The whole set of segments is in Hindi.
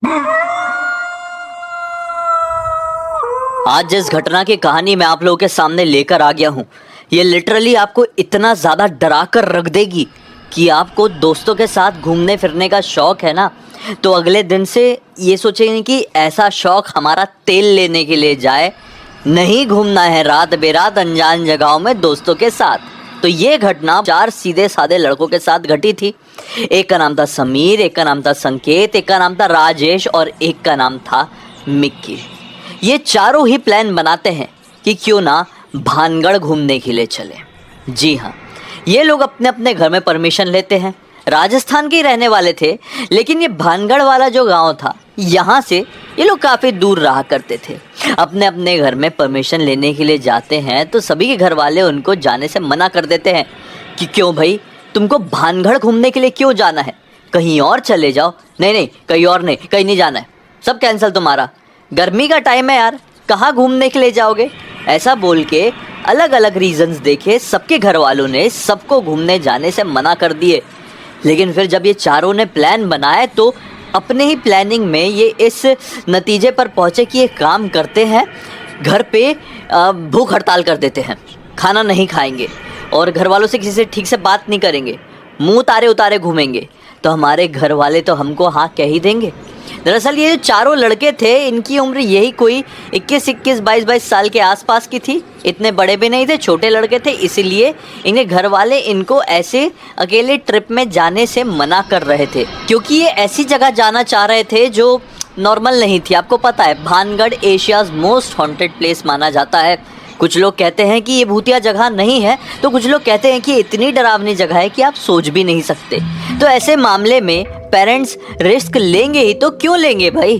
आज जिस घटना की कहानी मैं आप लोगों के सामने लेकर आ गया हूँ, ये लिटरली आपको इतना ज़्यादा डरा कर रख देगी कि आपको दोस्तों के साथ घूमने फिरने का शौक़ है ना, तो अगले दिन से ये सोचेंगे कि ऐसा शौक़ हमारा तेल लेने के लिए जाए, नहीं घूमना है रात बेरात अनजान जगहों में दोस्तों के साथ। तो ये घटना 4 सीधे साधे लड़कों के साथ घटी थी। एक का नाम था समीर, एक का नाम था संकेत, एक का नाम था राजेश और एक का नाम था मिक्की। ये चारों ही प्लान बनाते हैं कि क्यों ना भानगढ़ घूमने के लिए चले। जी हाँ, ये लोग अपने अपने घर में परमिशन लेते हैं। राजस्थान के ही रहने वाले थे, लेकिन ये भानगढ़ वाला जो गांव था, यहाँ से ये लोग काफ़ी दूर रहा करते थे। अपने अपने घर में परमिशन लेने के लिए जाते हैं तो सभी के घर वाले उनको जाने से मना कर देते हैं कि क्यों भाई, तुमको भानगढ़ घूमने के लिए क्यों जाना है, कहीं और चले जाओ। नहीं नहीं, कहीं और नहीं, कहीं नहीं जाना है, सब कैंसिल तुम्हारा, गर्मी का टाइम है यार, कहाँ घूमने के लिए जाओगे। ऐसा बोल के अलग अलग रीजंस देखे सबके घर वालों ने सबको घूमने जाने से मना कर दिए। लेकिन फिर जब ये चारों ने प्लान बनाए तो अपने ही प्लानिंग में ये इस नतीजे पर पहुँचे कि ये काम करते हैं, घर पे भूख हड़ताल कर देते हैं, खाना नहीं खाएंगे और घर वालों से किसी से ठीक से बात नहीं करेंगे, मुंह तारे उतारे घूमेंगे, तो हमारे घर वाले तो हमको हाँ कह ही देंगे। दरअसल ये जो चारों लड़के थे, इनकी उम्र यही कोई 21, 21, 22, 22 साल के आसपास की थी। इतने बड़े भी नहीं थे, छोटे लड़के थे, इसीलिए इनके घर वाले इनको ऐसे अकेले ट्रिप में जाने से मना कर रहे थे, क्योंकि ये ऐसी जगह जाना चाह रहे थे जो नॉर्मल नहीं थी। आपको पता है Bhangarh Asia's most haunted place माना जाता है। कुछ लोग कहते हैं कि ये भूतिया जगह नहीं है, तो कुछ लोग कहते हैं कि इतनी डरावनी जगह है कि आप सोच भी नहीं सकते। तो ऐसे मामले में पेरेंट्स रिस्क लेंगे ही तो क्यों लेंगे भाई।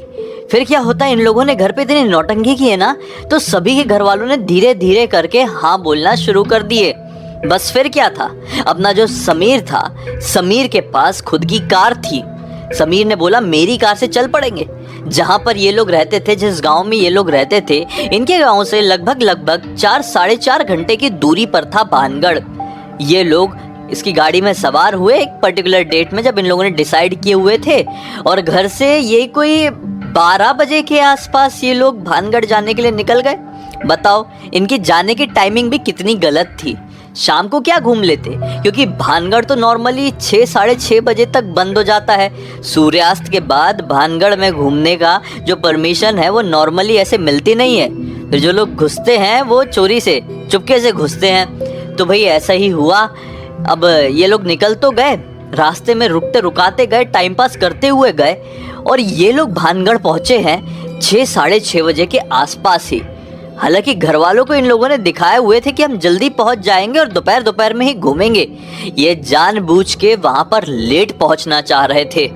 फिर क्या होता है, इन लोगों ने घर पे इतनी नौटंकी की है ना, तो सभी के घर वालों ने धीरे धीरे करके हाँ बोलना शुरू कर दिए। बस फिर क्या था, अपना जो समीर था, समीर के पास खुद की कार थी। समीर ने बोला मेरी कार से चल पड़ेंगे। जहाँ पर ये लोग रहते थे, जिस गांव में ये लोग रहते थे, इनके गांव से लगभग 4 साढ़े 4 घंटे की दूरी पर था भानगढ़। ये लोग इसकी गाड़ी में सवार हुए एक पर्टिकुलर डेट में, जब इन लोगों ने डिसाइड किए हुए थे, और घर से ये कोई 12 बजे के आसपास ये लोग भानगढ़ जाने के लिए निकल गए। बताओ इनकी जाने की टाइमिंग भी कितनी गलत थी। शाम को क्या घूम लेते, क्योंकि भानगढ़ तो नॉर्मली 6 साढ़े 6 बजे तक बंद हो जाता है। सूर्यास्त के बाद भानगढ़ में घूमने का जो परमिशन है वो नॉर्मली ऐसे मिलती नहीं है। फिर जो लोग घुसते हैं वो चोरी से चुपके से घुसते हैं। तो भाई ऐसा ही हुआ। अब ये लोग निकल तो गए, रास्ते में रुकते रुकाते गए, टाइम पास करते हुए गए, और ये लोग भानगढ़ पहुंचे हैं 6 साढ़े 6 बजे के आसपास ही। हालांकि घर वालों को इन लोगों ने दिखाए हुए थे कि हम जल्दी पहुंच जाएंगे और दोपहर में ही घूमेंगे। ये जानबूझ के वहां पर लेट पहुंचना चाह रहे थे।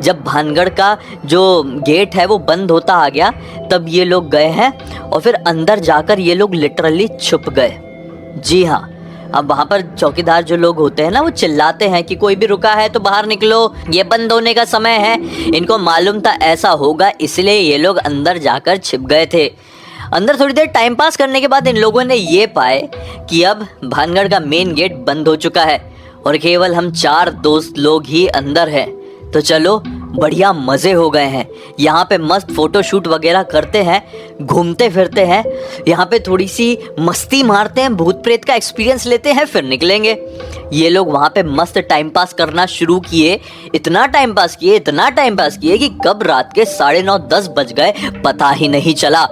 जब भानगढ़ का जो गेट है वो बंद होता आ गया, तब ये लोग गए हैं और फिर अंदर जाकर ये लोग लिटरली छुप गए। जी हाँ, अब वहाँ पर चौकीदार जो लोग होते हैं ना, वो चिल्लाते हैं कि कोई भी रुका है तो बाहर निकलो, ये बंद होने का समय है। इनको मालूम था ऐसा होगा, इसलिए ये लोग अंदर जाकर छिप गए थे। अंदर थोड़ी देर टाइम पास करने के बाद इन लोगों ने ये पाए कि अब भानगढ़ का मेन गेट बंद हो चुका है और केवल हम 4 दोस्त लोग ही अंदर हैं। तो चलो बढ़िया मज़े हो गए हैं, यहाँ पे मस्त फ़ोटो शूट वगैरह करते हैं, घूमते फिरते हैं, यहाँ पे थोड़ी सी मस्ती मारते हैं, भूत प्रेत का एक्सपीरियंस लेते हैं, फिर निकलेंगे। ये लोग वहाँ पे मस्त टाइम पास करना शुरू किए। इतना टाइम पास किए कि कब रात के 9:30 10 बज गए पता ही नहीं चला।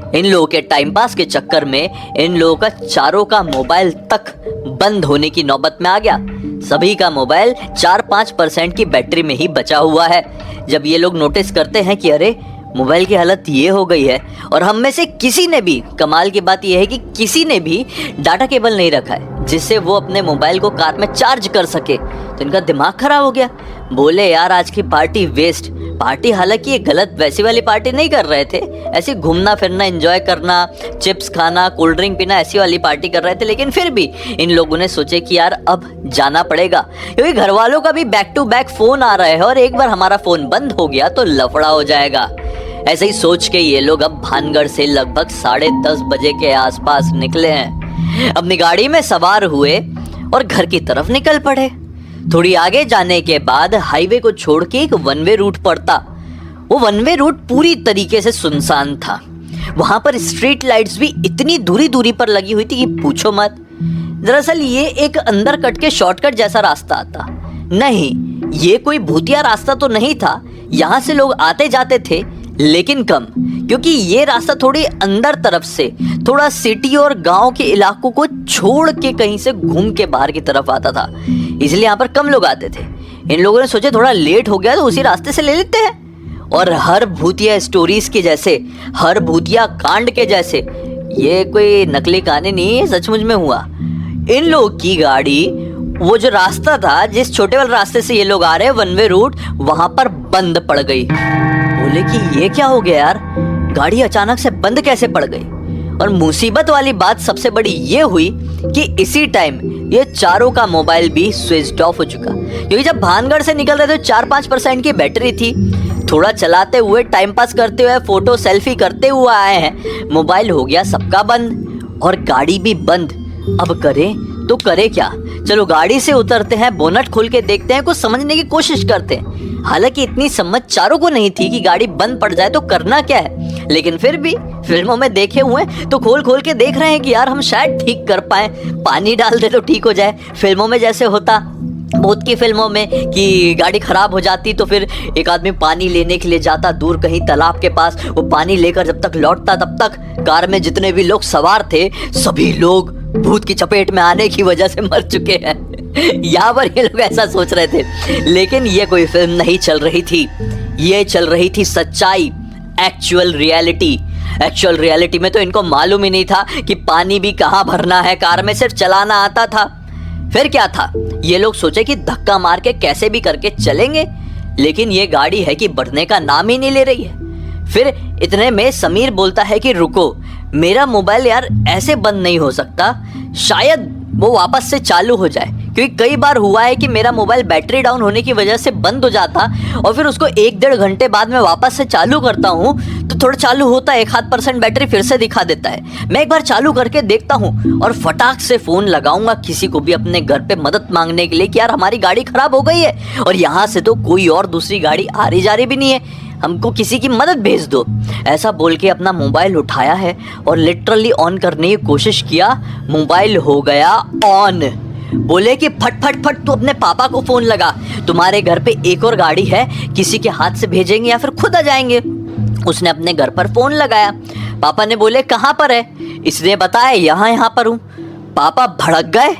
इन लोगों के टाइम पास के चक्कर में इन लोगों का चारों का मोबाइल तक बंद होने की नौबत में आ गया। सभी का मोबाइल 4-5% की बैटरी में ही बचा हुआ है। जब ये लोग नोटिस करते हैं कि अरे मोबाइल की हालत ये हो गई है, और हम में से किसी ने भी, कमाल की बात यह है कि किसी ने भी डाटा केबल नहीं रखा है जिससे वो अपने मोबाइल को कार में चार्ज कर सके, तो इनका दिमाग खराब हो गया। बोले यार आज की पार्टी वेस्ट। पार्टी हालांकि ये गलत वैसी वाली पार्टी नहीं कर रहे थे, ऐसे घूमना फिरना एंजॉय करना, चिप्स खाना, कोल्ड ड्रिंक पीना, ऐसी वाली पार्टी कर रहे थे। लेकिन फिर भी इन लोगों ने सोचे कि यार अब जाना पड़ेगा, क्योंकि घर वालों का भी बैक टू बैक फोन आ रहा है और एक बार हमारा फोन बंद हो गया तो लफड़ा हो जाएगा। ऐसे ही सोच के ये लोग अब भानगढ़ से लगभग 10:30 बजे के आसपास निकले हैं। अपनी गाड़ी में सवार हुए और घर की तरफ निकल पड़े। थोड़ी आगे जाने के बाद हाईवे को छोड़ के एक वन वे रूट पड़ता, वो वन वे रोड पूरी तरीके से सुनसान था। वहां पर स्ट्रीट लाइट्स भी इतनी दूरी दूरी पर लगी हुई थी कि पूछो मत। दरअसल ये एक अंदर कट के शॉर्टकट जैसा रास्ता था। नहीं, ये कोई भूतिया रास्ता तो नहीं था, यहाँ से लोग आते जाते थे लेकिन कम, क्योंकि ये रास्ता थोड़ी अंदर तरफ से, थोड़ा सिटी और गांव के इलाकों को छोड़ के कहीं से घूम के बाहर की तरफ आता था, इसलिए यहाँ पर कम लोग आते थे। इन लोगों ने सोचे थोड़ा लेट हो गया तो उसी रास्ते से ले लेते हैं। और हर भूतिया स्टोरीज के जैसे, हर भूतिया कांड के जैसे, ये कोई नकली कहानी नहीं है, सचमुच में हुआ। इन लोग की गाड़ी, वो जो रास्ता था जिस छोटे वाले रास्ते से ये लोग आ रहे हैं, वन वे रूट, वहां पर बंद पड़ गई। बोले कि ये क्या हो गया यार, गाड़ी अचानक से बंद कैसे पड़ गई। और मुसीबत वाली बात सबसे बड़ी ये हुई कि इसी टाइम ये चारों का मोबाइल भी स्विच ऑफ हो चुका, क्योंकि जब भानगढ़ से निकल रहे थे 4-5% की बैटरी थी। थोड़ा चलाते हुए, टाइम पास करते हुए, फोटो सेल्फी करते हुए आए हैं, मोबाइल हो गया सबका बंद और गाड़ी भी बंद। अब करें तो करे क्या। चलो गाड़ी से उतरते हैं, बोनट खोल के देखते हैं, कुछ समझने की कोशिश करते हैं। हालांकि इतनी समझ चारों को नहीं थी कि गाड़ी बंद पड़ जाए तो करना क्या है, लेकिन फिर भी फिल्मों में देखे हुए तो खोल खोल के देख रहे हैं कि यार हम शायद ठीक कर पाए, पानी डाल दे तो ठीक हो जाए। फिल्मों में जैसे होता, भूत की फिल्मों में, कि गाड़ी खराब हो जाती तो फिर एक आदमी पानी लेने के लिए जाता दूर कहीं तालाब के पास, वो पानी लेकर जब तक लौटता तब तक कार में जितने भी लोग सवार थे सभी लोग भूत की चपेट में आने की वजह से मर चुके हैं। यहाँ पर ये लोग ऐसा सोच रहे थे, लेकिन ये कोई फिल्म नहीं चल रही थी, ये चल रही थी सच्चाई, एक्चुअल रियलिटी। एक्चुअल रियलिटी में तो इनको मालूम ही नहीं था कि पानी भी कहाँ भरना है, कार में सिर्फ चलाना आता था। फिर क्या था, ये लोग सोचे कि धक्का मार के कैसे भी करके चलेंगे, लेकिन ये गाड़ी है कि बढ़ने का नाम ही नहीं ले रही है। फिर इतने में समीर बोलता है कि रुको, मेरा मोबाइल यार ऐसे बंद नहीं हो सकता, शायद वो वापस से चालू हो जाए, क्योंकि कई बार हुआ है कि मेरा मोबाइल बैटरी डाउन होने की वजह से बंद हो जाता और फिर उसको 1-1.5 घंटे बाद में वापस से चालू करता हूँ तो थोड़ा चालू होता है, 1-8% बैटरी फिर से दिखा देता है। मैं एक बार चालू करके देखता हूँ और फटाक से फ़ोन लगाऊंगा किसी को भी अपने घर पे मदद मांगने के लिए कि यार हमारी गाड़ी खराब हो गई है और यहाँ से तो कोई और दूसरी गाड़ी आ रही जा रही भी नहीं है, हमको किसी की मदद भेज दो। ऐसा बोल के अपना मोबाइल उठाया है और लिटरली ऑन करने की कोशिश किया, मोबाइल हो गया ऑन। बोले कि फट फट फट तू अपने पापा को फोन लगा, तुम्हारे घर पे एक और गाड़ी है, किसी के हाथ से भेजेंगे या फिर खुद आ जाएंगे। उसने अपने घर पर फोन लगाया। पापा ने बोले कहाँ पर है, इसने बताया यहाँ पर हूँ। पापा भड़क गए,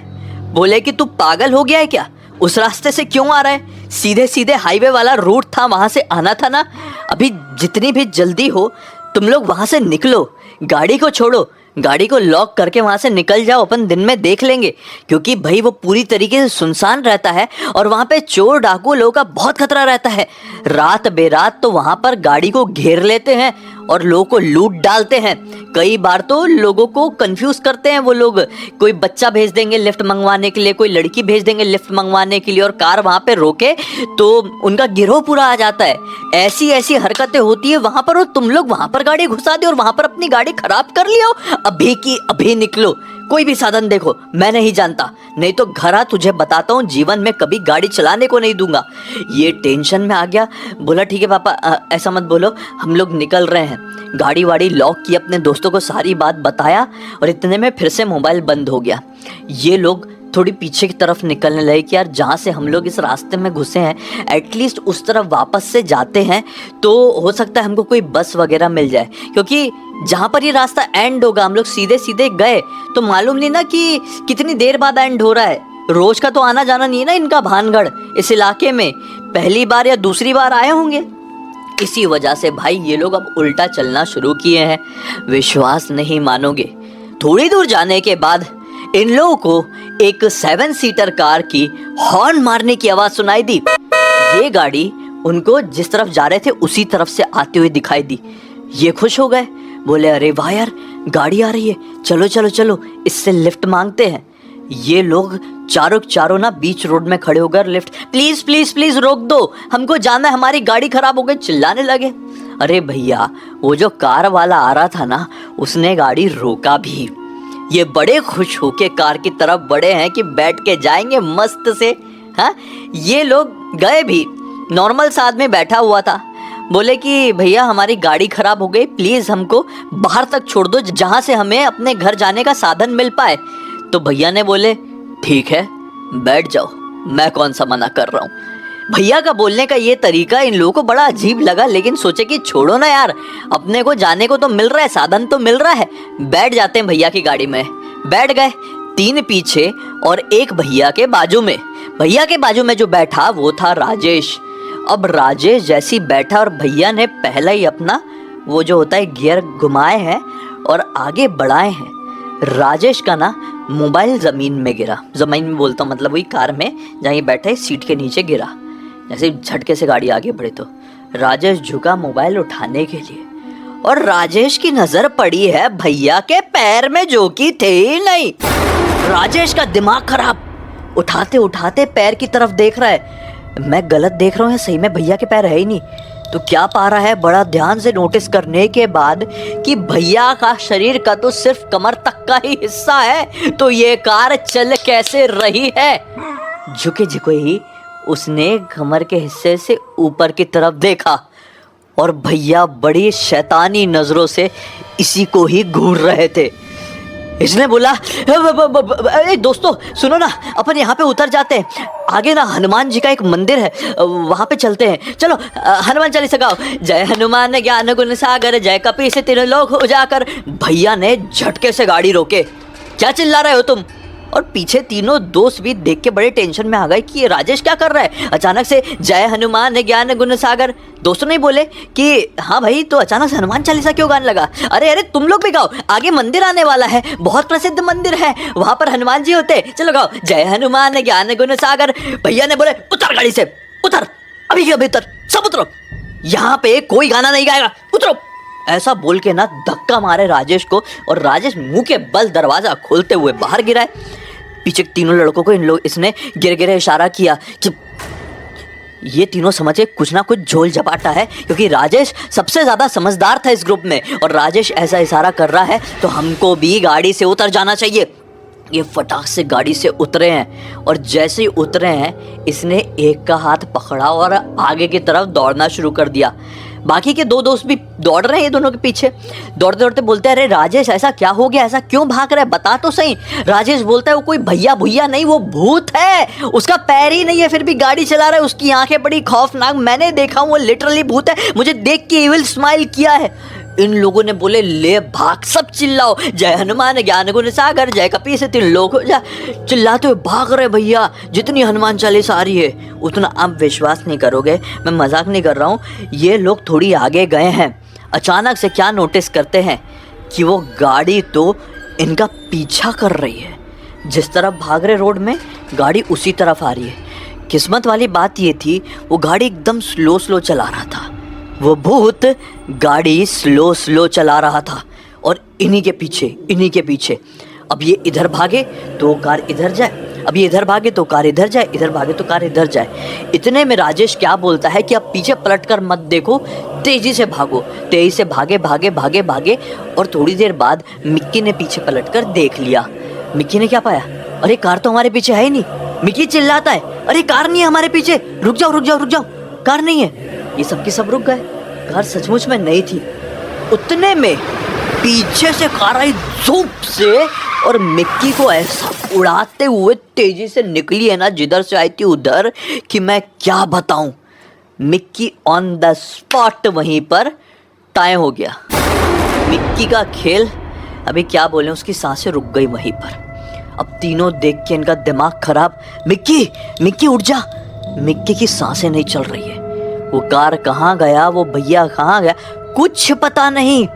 बोले कि तू पागल हो गया है क्या, उस रास्ते से क्यों आ रहा है, सीधे सीधे हाईवे वाला रूट था, वहां से आना था ना। अभी जितनी भी जल्दी हो तुम लोग वहां से निकलो, गाड़ी को छोड़ो, गाड़ी को लॉक करके वहां से निकल जाओ, अपन दिन में देख लेंगे। क्योंकि भाई वो पूरी तरीके से सुनसान रहता है और वहां पे चोर डाकू लोगों का बहुत खतरा रहता है। रात बेरात तो वहां पर गाड़ी को घेर लेते हैं और लोगों को लूट डालते हैं। कई बार तो लोगों को कंफ्यूज करते हैं वो लोग, कोई बच्चा भेज देंगे लिफ्ट मंगवाने के लिए, कोई लड़की भेज देंगे लिफ्ट मंगवाने के लिए और कार वहां पे रोके तो उनका गिरोह पूरा आ जाता है। ऐसी ऐसी हरकतें होती है वहां पर और तुम लोग वहां पर गाड़ी घुसा दे और वहां पर अपनी गाड़ी खराब कर लियो। अभी की अभी निकलो, कोई भी साधन देखो, मैं नहीं जानता, नहीं तो घर आ, तुझे बताता हूँ, जीवन में कभी गाड़ी चलाने को नहीं दूंगा। ये टेंशन में आ गया, बोला ठीक है पापा ऐसा मत बोलो, हम लोग निकल रहे हैं। गाड़ी वाड़ी लॉक की, अपने दोस्तों को सारी बात बताया और इतने में फिर से मोबाइल बंद हो गया। ये लोग थोड़ी पीछे की तरफ निकलने लगे कि यार जहाँ से हम लोग इस रास्ते में घुसे हैं एटलीस्ट उस तरफ वापस से जाते हैं तो हो सकता है हमको कोई बस वगैरह मिल जाए, क्योंकि जहाँ पर ये रास्ता एंड होगा हम लोग सीधे सीधे गए तो मालूम नहीं ना कि कितनी देर बाद एंड हो रहा है। रोज का तो आना जाना नहीं है ना इनका भानगढ़ इस इलाके में, पहली बार या दूसरी बार आए होंगे। इसी वजह से भाई ये लोग अब उल्टा चलना शुरू किए हैं। विश्वास नहीं मानोगे, थोड़ी दूर जाने के बाद इन लोगों को एक 7 सीटर कार की हॉर्न मारने की आवाज सुनाई दी। ये गाड़ी उनको जिस तरफ जा रहे थे उसी तरफ से आते हुए दिखाई दी। ये खुश हो गए, बोले अरे वाह यार गाड़ी आ रही है, चलो चलो चलो इससे लिफ्ट मांगते हैं। ये लोग चारों ना बीच रोड में खड़े होकर लिफ्ट, प्लीज प्लीज प्लीज रोक दो, हमको जाना है, हमारी गाड़ी खराब हो गई, चिल्लाने लगे। अरे भैया वो जो कार वाला आ रहा था ना उसने गाड़ी रोका भी। ये बड़े खुश होके कार की तरफ बढ़े हैं कि बैठ के जाएंगे मस्त से। हाँ ये लोग गए भी, नॉर्मल सा आदमी बैठा हुआ था, बोले कि भैया हमारी गाड़ी खराब हो गई, प्लीज़ हमको बाहर तक छोड़ दो जहाँ से हमें अपने घर जाने का साधन मिल पाए। तो भैया ने बोले ठीक है बैठ जाओ, मैं कौन सा मना कर रहा हूँ। भैया का बोलने का ये तरीका इन लोगों को बड़ा अजीब लगा, लेकिन सोचे कि छोड़ो ना यार, अपने को जाने को तो मिल रहा है, साधन तो मिल रहा है, बैठ जाते हैं भैया की गाड़ी में। बैठ गए, 3 पीछे और एक भैया के बाजू में। भैया के बाजू में जो बैठा वो था राजेश। अब राजेश जैसी बैठा और भैया ने पहला ही अपना वो जो होता है गियर घुमाए हैं और आगे बढ़ाए हैं। राजेश का ना मोबाइल ज़मीन में गिरा, ज़मीन में बोलता हूँ मतलब वही कार में जहाँ ये बैठे सीट के नीचे गिरा। जैसे झटके से गाड़ी आगे बढ़ी तो राजेश झुका मोबाइल उठाने के लिए और राजेश की नजर पड़ी है भैया के पैर में जो कि थे ही नहीं। राजेश का दिमाग खराब, उठाते उठाते पैर की तरफ देख रहा है, मैं गलत देख रहा हूँ या सही में भैया के पैर है ही नहीं। तो क्या पा रहा है बड़ा ध्यान से नोटिस करने के बाद कि भैया का शरीर का तो सिर्फ कमर तक का ही हिस्सा है, तो ये कार चल कैसे रही है। झुके झुके ही उसने कमर के हिस्से से ऊपर की तरफ देखा और भैया बड़ी शैतानी नजरों से इसी को ही घूर रहे थे। इसने बोला दोस्तों सुनो ना, अपन यहाँ पे उतर जाते हैं, आगे ना हनुमान जी का एक मंदिर है, वहाँ पे चलते हैं, चलो हनुमान चालीसा गाओ, जय हनुमान ज्ञान गुण सागर जय कपी से तीनों लोग हो जाकर। भैया ने झटके से गाड़ी रोके, क्या चिल्ला रहे हो तुम। और पीछे तीनों दोस्त भी देख के बड़े टेंशन में आ गए कि ये राजेश क्या कर रहा है, अचानक से जय हनुमान ज्ञान गुण सागर। दोस्तों ने बोले कि हाँ भाई तो अचानक से हनुमान चालीसा क्यों गाने लगा। अरे अरे तुम लोग भी गाओ, आगे मंदिर आने वाला है, बहुत प्रसिद्ध मंदिर है, वहां पर हनुमान जी होते, चलो गाओ जय हनुमान ज्ञान गुण सागर। भैया ने बोले उतर गाड़ी से, उतर अभी के अभी उतर, सब उतरो, यहाँ पे कोई गाना नहीं गाएगा, उतरो। ऐसा बोल के ना धक्का मारे राजेश को और राजेश मुंह के बल दरवाजा खोलते हुए बाहर गिरा है। पीछे तीनों लड़कों को इसने गिर गिरे इशारा किया कि ये तीनों समझे कुछ ना कुछ झोल झपाटा है, क्योंकि राजेश सबसे ज्यादा समझदार था इस ग्रुप में और राजेश ऐसा इशारा कर रहा है तो हमको भी गाड़ी से उतर जाना चाहिए। ये फटाक से गाड़ी से उतरे हैं और जैसे ही उतरे हैं इसने एक का हाथ पकड़ा और आगे की तरफ दौड़ना शुरू कर दिया। बाकी के 2 दोस्त भी दौड़ रहे हैं ये दोनों के पीछे, दौड़ते दौड़ते बोलते हैं अरे राजेश ऐसा क्या हो गया, ऐसा क्यों भाग रहा है, बता तो सही। राजेश बोलता है वो कोई भैया भैया नहीं, वो भूत है, उसका पैर ही नहीं है फिर भी गाड़ी चला रहा है, उसकी आंखें बड़ी खौफनाक, मैंने देखा वो लिटरली भूत है, मुझे देख के इविल स्माइल किया है। इन लोगों ने बोले ले भाग, सब चिल्लाओ, जय हनुमान ज्ञान गुण सागर जय कपी से तीन लोग हो जा। चिल्लाते हुए भाग रहे भैया, जितनी हनुमान चालीसा आ रही है उतना आप विश्वास नहीं करोगे, मैं मजाक नहीं कर रहा हूँ। ये लोग थोड़ी आगे गए हैं, अचानक से क्या नोटिस करते हैं कि वो गाड़ी तो इनका पीछा कर रही है, जिस तरफ भाग रहे रोड में गाड़ी उसी तरफ आ रही है। किस्मत वाली बात ये थी वो गाड़ी एकदम स्लो स्लो चला रहा था, वो भूत गाड़ी स्लो स्लो चला रहा था और इन्हीं के पीछे। अब ये इधर भागे तो कार इधर जाए, अब ये इधर भागे तो कार इधर जाए, इधर भागे तो कार इधर जाए। इतने में राजेश क्या बोलता है कि अब पीछे पलटकर मत देखो, तेजी से भागो। तेजी से भागे और थोड़ी देर बाद मिक्की ने पीछे पलटकर देख लिया। मिक्की ने क्या पाया, अरे कार तो हमारे पीछे है ही नहीं। मिक्की चिल्लाता है अरे कार नहीं है हमारे पीछे, रुक जाओ, कार नहीं है। ये सब के सब रुक गए, कार सचमुच में नहीं थी। उतने में पीछे से कार आई धूप से और मिक्की को ऐसा उड़ाते हुए तेजी से निकली है ना जिधर से आई थी उधर, कि मैं क्या बताऊं। मिक्की ऑन द स्पॉट वहीं पर टाइम हो गया। मिक्की का खेल अभी क्या बोले, उसकी सांसें रुक गई वहीं पर। अब तीनों देख के इनका दिमाग खराब, मिक्की उठ जा। मिक्की की सांसें नहीं चल रही है, वो कार कहाँ गया, वो भैया कहाँ गया, कुछ पता नहीं।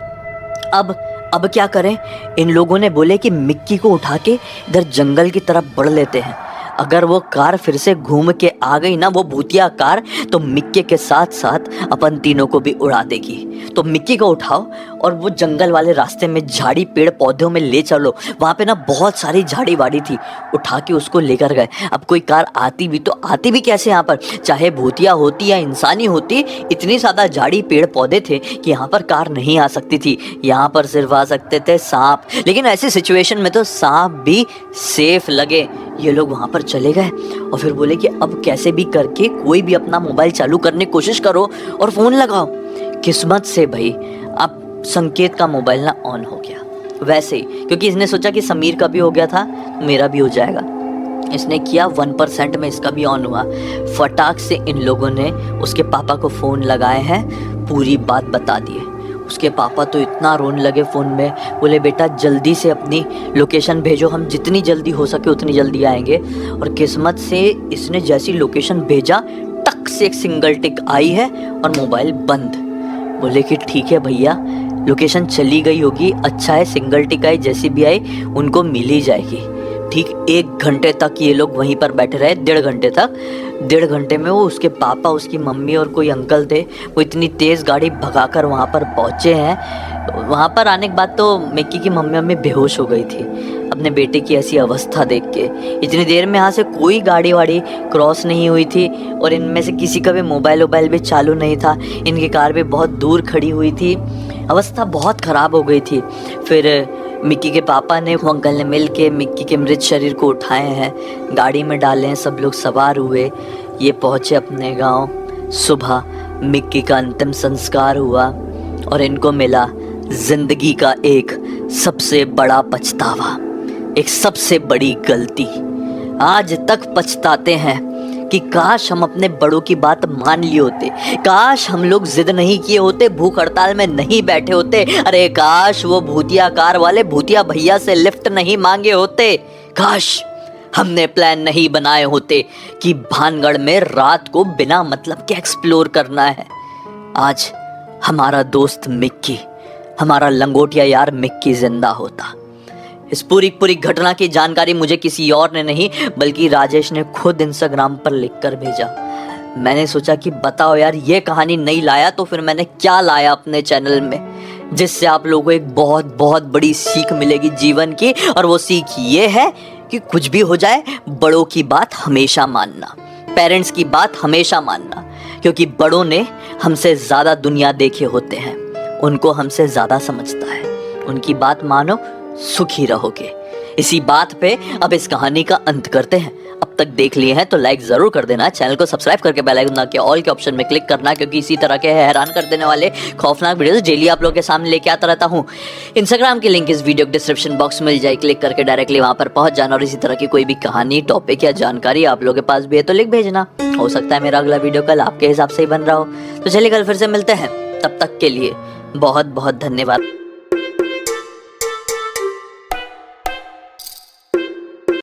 अब क्या करें। इन लोगों ने बोले कि मिक्की को उठा के इधर जंगल की तरफ बढ़ लेते हैं, अगर वो कार फिर से घूम के आ गई ना वो भूतिया कार, तो मिक्की के साथ साथ अपन तीनों को भी उड़ा देगी। तो मिक्की को उठाओ और वो जंगल वाले रास्ते में झाड़ी पेड़ पौधों में ले चलो, वहाँ पे ना बहुत सारी झाड़ी वाड़ी थी, उठा के उसको लेकर गए। अब कोई कार आती भी तो आती भी कैसे यहाँ पर, चाहे भूतिया होती या इंसानी होती, इतनी ज़्यादा झाड़ी पेड़ पौधे थे कि यहाँ पर कार नहीं आ सकती थी। यहाँ पर सिर्फ आ सकते थे सांप, लेकिन ऐसी सिचुएशन में तो सांप भी सेफ लगे। ये लोग वहाँ पर चले गए और फिर बोले कि अब कैसे भी करके कोई भी अपना मोबाइल चालू करने की कोशिश करो और फ़ोन लगाओ। किस्मत से भाई अब संकेत का मोबाइल ना ऑन हो गया, वैसे ही क्योंकि इसने सोचा कि समीर का भी हो गया था मेरा भी हो जाएगा। इसने किया 1% में इसका भी ऑन हुआ। फटाक से इन लोगों ने उसके पापा को फ़ोन लगाए हैं, पूरी बात बता दिए। उसके पापा तो इतना रोने लगे फ़ोन में, बोले बेटा जल्दी से अपनी लोकेशन भेजो, हम जितनी जल्दी हो सके उतनी जल्दी आएंगे। और किस्मत से इसने जैसी लोकेशन भेजा टक से एक सिंगल टिक आई है और मोबाइल बंद। बोले कि ठीक है भैया, लोकेशन चली गई होगी, अच्छा है सिंगल टिक आई, जैसी भी आई उनको मिल ही जाएगी। ठीक 1 घंटे तक ये लोग वहीं पर बैठे रहे, 1.5 घंटे तक। 1.5 घंटे में वो उसके पापा, उसकी मम्मी और कोई अंकल थे, वो इतनी तेज़ गाड़ी भगाकर वहाँ पर पहुँचे हैं। वहाँ पर आने के बाद तो मिक्की की मम्मी बेहोश हो गई थी अपने बेटे की ऐसी अवस्था देख के। इतनी देर में यहाँ से कोई गाड़ी वाड़ी क्रॉस नहीं हुई थी और इनमें से किसी का भी मोबाइल भी चालू नहीं था। इनकी कार भी बहुत दूर खड़ी हुई थी, अवस्था बहुत ख़राब हो गई थी। फिर मिक्की के पापा ने, अंकल ने मिल के मिक्की के मृत शरीर को उठाए हैं, गाड़ी में डाले हैं, सब लोग सवार हुए, ये पहुँचे अपने गांव। सुबह मिक्की का अंतिम संस्कार हुआ और इनको मिला जिंदगी का एक सबसे बड़ा पछतावा, एक सबसे बड़ी गलती। आज तक पछताते हैं कि काश हम अपने बड़ों की बात मान लिए होते, काश हम लोग जिद नहीं किए होते, भूख हड़ताल में नहीं बैठे होते, अरे काश वो भूतिया कार वाले भूतिया भैया से लिफ्ट नहीं मांगे होते, काश हमने प्लान नहीं बनाए होते कि भानगढ़ में रात को बिना मतलब के एक्सप्लोर करना है। आज हमारा दोस्त मिक्की, हमारा लंगोटिया यार मिक्की जिंदा होता। इस पूरी घटना की जानकारी मुझे किसी और ने नहीं बल्कि राजेश ने खुद इंस्टाग्राम पर लिखकर भेजा। मैंने सोचा कि बताओ यार, ये कहानी नहीं लाया तो फिर मैंने क्या लाया अपने चैनल में, जिससे आप लोगों को एक बहुत बड़ी सीख मिलेगी जीवन की। और वो सीख ये है कि कुछ भी हो जाए बड़ों की बात हमेशा मानना, पेरेंट्स की बात हमेशा मानना, क्योंकि बड़ों ने हमसे ज़्यादा दुनिया देखे होते हैं, उनको हमसे ज़्यादा समझता है। उनकी बात मानो, सुखी रहोगे। इसी बात पे अब इस कहानी का अंत करते हैं। अब तक देख लिए हैं तो लाइक जरूर कर देना, चैनल को सब्सक्राइब करके बेल आइकन दबा के ऑल के ऑप्शन में क्लिक करना, क्योंकि इसी तरह के हैरान कर देने वाले खौफनाक वीडियोस डेली आप लोगों के सामने लेके आता रहता हूँ। इंस्टाग्राम की लिंक इस वीडियो के डिस्क्रिप्शन बॉक्स में मिल जाए, क्लिक करके डायरेक्टली वहां पर पहुंच जाना। और इसी तरह की कोई भी कहानी, टॉपिक या जानकारी आप लोगों के पास भी है तो लिख भेजना। हो सकता है मेरा अगला वीडियो कल आपके हिसाब से ही बन रहा हो। तो चलिए कल फिर से मिलते हैं, तब तक के लिए बहुत धन्यवाद।